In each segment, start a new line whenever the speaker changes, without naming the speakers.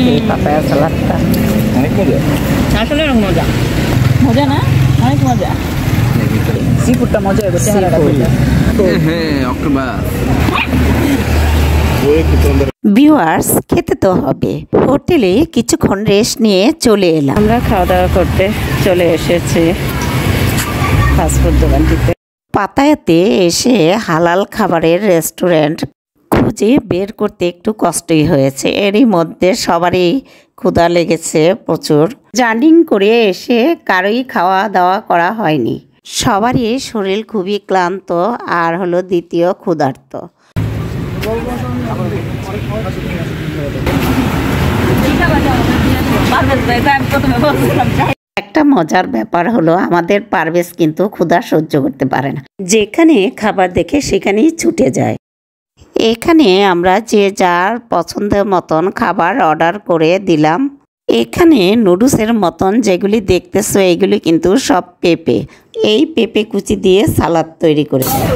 নাকি পাপায়া সালাদটা?
অনেক মজা,
আসলে অনেক মজা। মজা না, অনেক মজা। সি ফুডটা মজা হবে।
হ্যাঁ অক্টোপাস।
ভিউয়ার্স, খেতে তো হবে। হোটেলে কিছুক্ষণ রেস্ট নিয়ে চলে এলাম।
আমরা খাওয়া দাওয়া করতে চলে এসেছি ফাস্টফুড দোকানটিতে।
পাতায়াতে এসে হালাল খাবারের রেস্টুরেন্ট খুঁজে বের করতে একটু কষ্টই হয়েছে। এরই মধ্যে সবারই ক্ষুধা লেগেছে প্রচুর। জার্নিং করে এসে কারোই খাওয়া দাওয়া করা হয়নি। সবারই শরীর খুবই ক্লান্ত আর হলো দ্বিতীয় ক্ষুধার্ত। একটা মজার ব্যাপার হলো আমাদের পারভেজ কিন্তু ক্ষুধা সহ্য করতে পারে না। যেখানে খাবার দেখে সেখানেই ছুটে যায়। এখানে আমরা যে যার পছন্দের মতন খাবার অর্ডার করে দিলাম। এখানে নুডলসের মতন যেগুলি দেখতেছো এগুলি কিন্তু সব পেঁপে। এই পেঁপে কুচি দিয়ে সালাদ তৈরি করে দেয়।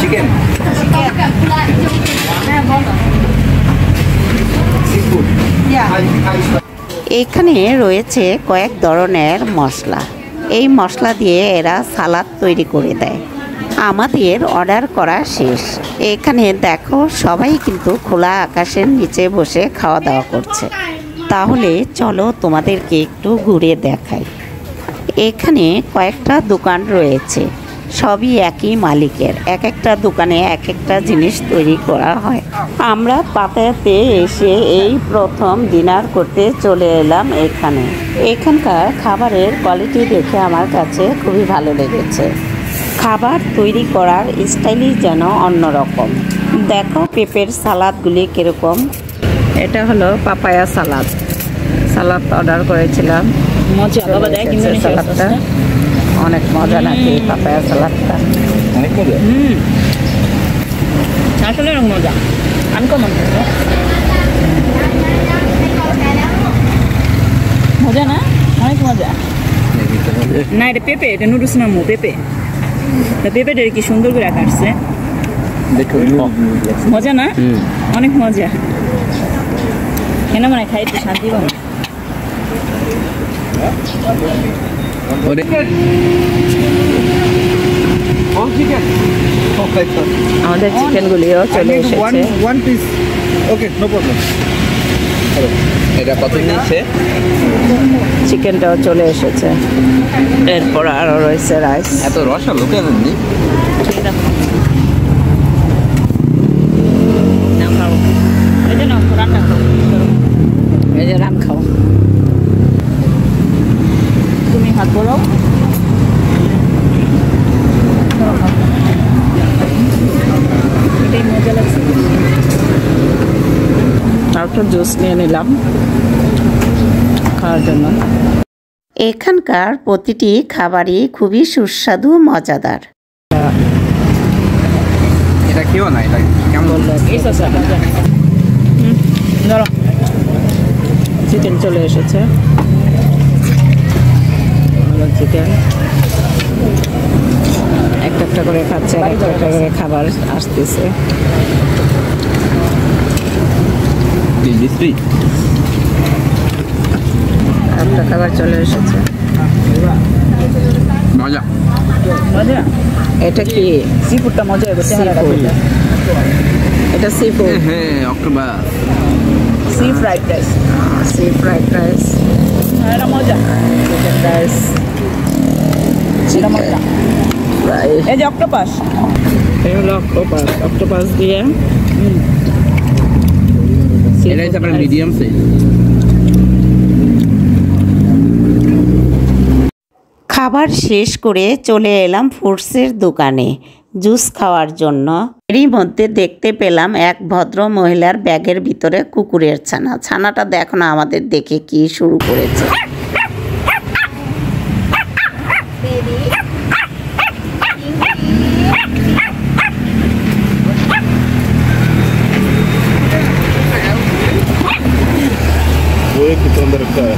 চিকেন
এখানে রয়েছে কয়েক ধরনের মশলা। এই মশলা দিয়ে এরা সালাদ তৈরি করে দেয়। আমাদের অর্ডার করা শেষ। এখানে দেখো সবাই কিন্তু খোলা আকাশের নিচে বসে খাওয়া দাওয়া করছে। তাহলে চলো তোমাদেরকে একটু ঘুরে দেখাই। এখানে কয়েকটা দোকান রয়েছে, সবই একই মালিকের। এক একটা দোকানে এক একটা জিনিস তৈরি করা হয়। আমরা পাতায়াতে এসে এই প্রথম ডিনার করতে চলে এলাম এখানে। এখানকার খাবারের কোয়ালিটি দেখে আমার কাছে খুবই ভালো লেগেছে। খাবার তৈরি করার স্টাইলই যেন অন্যরকম। দেখো পেঁপের সালাদগুলি কীরকম।
এটা হলো পাপায়া সালাদ। সালাদ অর্ডার করেছিলাম। মজা বাবা, দেখ
সালাদটা অনেক মজা নাকি পাপায়া সালাদটা?
অনেক মজা।
আসলে অনেক মজা, আনকমন মজা না, অনেক মজা। না এটা পেঁপে, এটা নুডলস নামো পেঁপে। পেঁপেটা কি সুন্দর করে কাটছে, মজা না? অনেক মজা। কেন মানে খাইতে শান্তি পাবো। আমাদের চিকেনগুলিও চলে এসেছে।
এটা কত নিচ্ছে?
চিকেনটাও চলে এসেছে। এরপর আরও রয়েছে রাইস।
এত রসা লোকে আনেননি।
এই যে রান্না খাও, এই যে রান খাও। তুমি হাত বলো। এটাই মজা লাগছে। তারপর জুস নিয়ে নিলাম খাওয়ার জন্য।
এখানকার প্রতিটি খাবারই খুবই সুস্বাদু মজাদার।
এটা কেউ না, এটা কেমন
ধরো চিকেন চলে এসেছে। চিকেন একটা একটা করে খাচ্ছে, আর একটা একটা করে খাবার আসতেছে। একটা খাবার চলে এসেছে।
মজা
মজা। এটা কি সি ফুডটা মজা হবে? এটা সি ফুড।
হ্যাঁ octopus.
Sea fried rice. Sea fried rice এটা মজা। চিকেন রাইস এটা মজা। এই যে অক্টোপাস, এই হলো অক্টোপাস। অক্টোপাস দিয়ে
এটা হচ্ছে আপনার মিডিয়াম সাইজ।
খাবার শেষ করে চলে এলাম ফ্রুটসের দোকানে জুস খাওয়ার জন্য। এরই মধ্যে দেখতে পেলাম এক ভদ্র মহিলার ব্যাগের ভিতরে কুকুরের ছানা। ছানাটা দেখো না আমাদের দেখে কি শুরু করেছে।
वो एक अंदर रखा है।